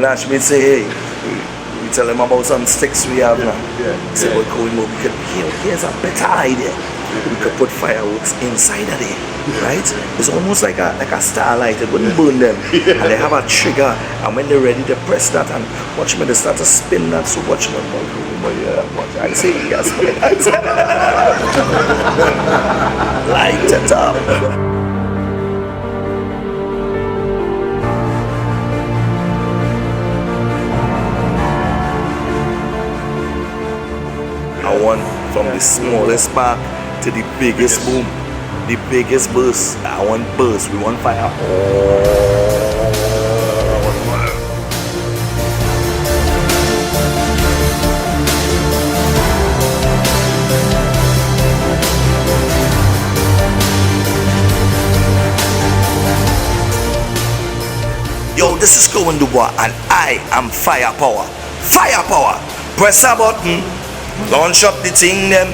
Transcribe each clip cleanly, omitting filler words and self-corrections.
When Ashby say, hey, we tell him about some sticks we have now. He said, well, here's a better idea. We could put fireworks inside of there, right? It's almost like a starlight. It wouldn't burn them. And they have a trigger, and when they're ready, they press that, and watch me, they start to spin that. So watch me, I say yes, light it up. I want from the smallest spark to the biggest boom, the biggest burst. I want burst, we want fire. Yo, this is Kerwin Du Bois and I am firepower. Firepower! Press a button, launch up the thing them.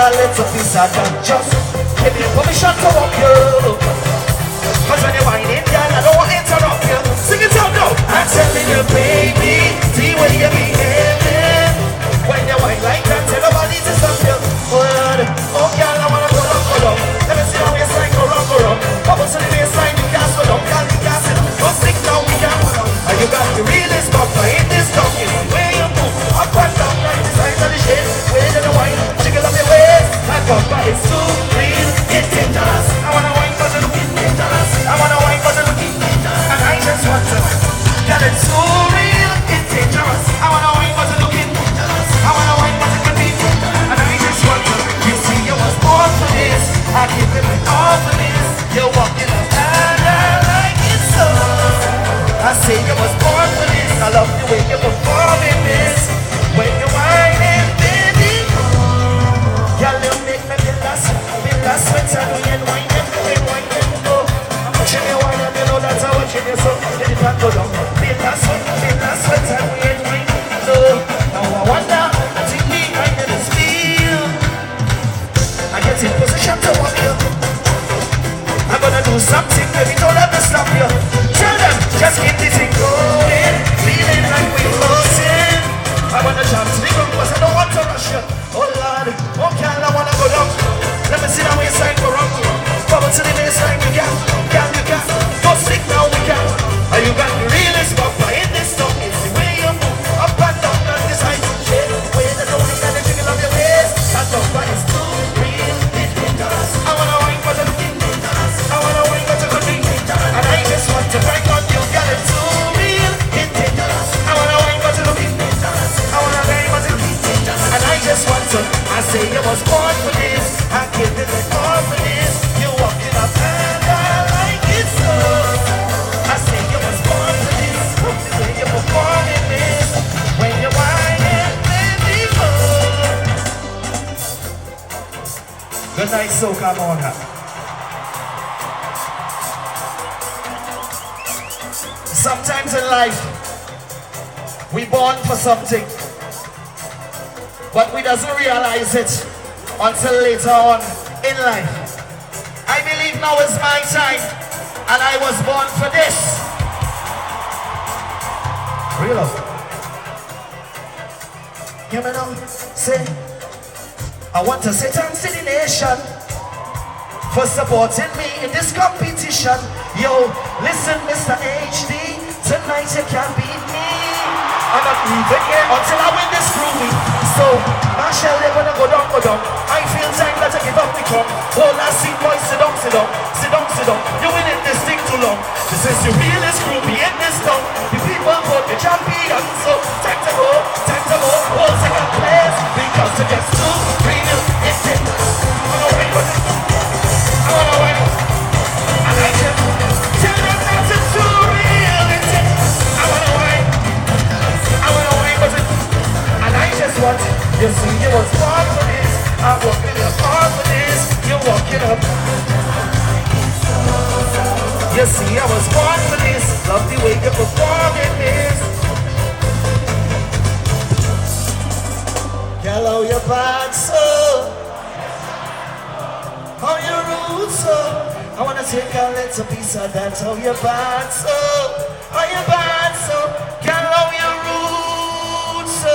It's a piece of just give me permission to walk you. Cause when you're whining, girl, I don't want to interrupt you. Sing it out now. I'm telling you, baby, see where you behaving. When you whine like that, tell nobody to stop you. Oh, girl, I wanna go down. Let me see how your waistline go round. Bubble to the baseline, you can't slow down, girl, you can't sit down. Don't stick down, we can't put down. And you got the realest bumper in this town. You know where you move, up and down, like the size of the shade. Where you the wine, jiggle up your waist. It's too real, it's dangerous. I wanna wine cause you're looking dangerous. I wanna wine cause you're looking dangerous. And I just want to girl, it's too real, it's dangerous. I wanna wine cause you're looking dangerous. I wanna wine cause you're looking dangerous. And I just want to, you see you was born for this. I give it my all for this. You're walking up and I like it so. I say you was born for this. I love the way you're performing this. When you're whining, baby, girl, you make me feel that sweat and we ain't whining, go. I'm watching you whine and you know that I'm watching you, so let it not go down. Feel that sweat and we ain't whining, go. Now I wonder, I think behind this feel, born for this. I'm giving it all for this. You're walking up and I like it so. I say you was born for this. The way you're performing this. When you're whining, baby, good night, so come on up. Sometimes in life, we born for something, but we doesn't realize it until later on in life. I believe now is my time, and I was born for this. Real. Hear me now, say, I want to say thanks to the nation for supporting me in this competition. Yo, listen, Mr. HD, tonight you can't beat me. I'm not leaving here until I win this groovy. So, Marshall, they're gonna go down, go down. I feel time that I give up the cup. Hold that seat, boy, sit down, sit down, sit down, sit down. You're winning this thing too long. This is the realest groovy in this town. The people vote the champion, so time to go, hold second place. Because it gets too real, it's it. I wanna win, I wanna win. I like it. Tell them that it's too real, it's it. I wanna win, but it. And I just want, you see, you was born for this. I'm walking up hard for this. You're walking up. You see, I was born for this. Love the way you're performing this. Hello, your bad soul. How your roots so. I wanna take a little piece of that. How your bad soul. How your bad soul. Hello, your roots so.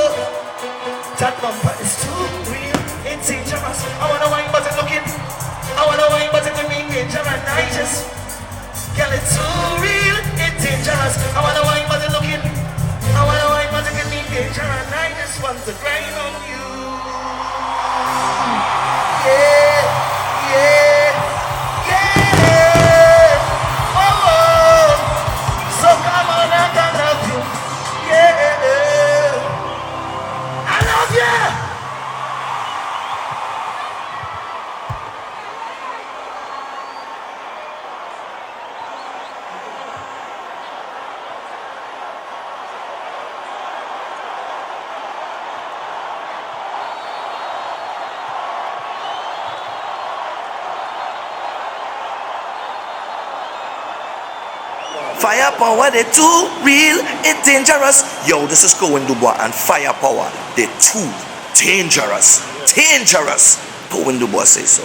That bumper is too real. It's dangerous. I wanna wine but it's looking. I wanna wine but it's looking dangerous. And I just girl, it's too real. It's dangerous. I wanna wine but it's looking. I wanna wine but it's looking dangerous. And I just want to grind on you. Yeah, yeah, yeah. Oh, oh. So come on, I can love you. Yeah, I love you. Firepower, they too real, it's dangerous. Yo, this is Kerwin Du Bois and Firepower, they too dangerous. Kerwin Du Bois says so.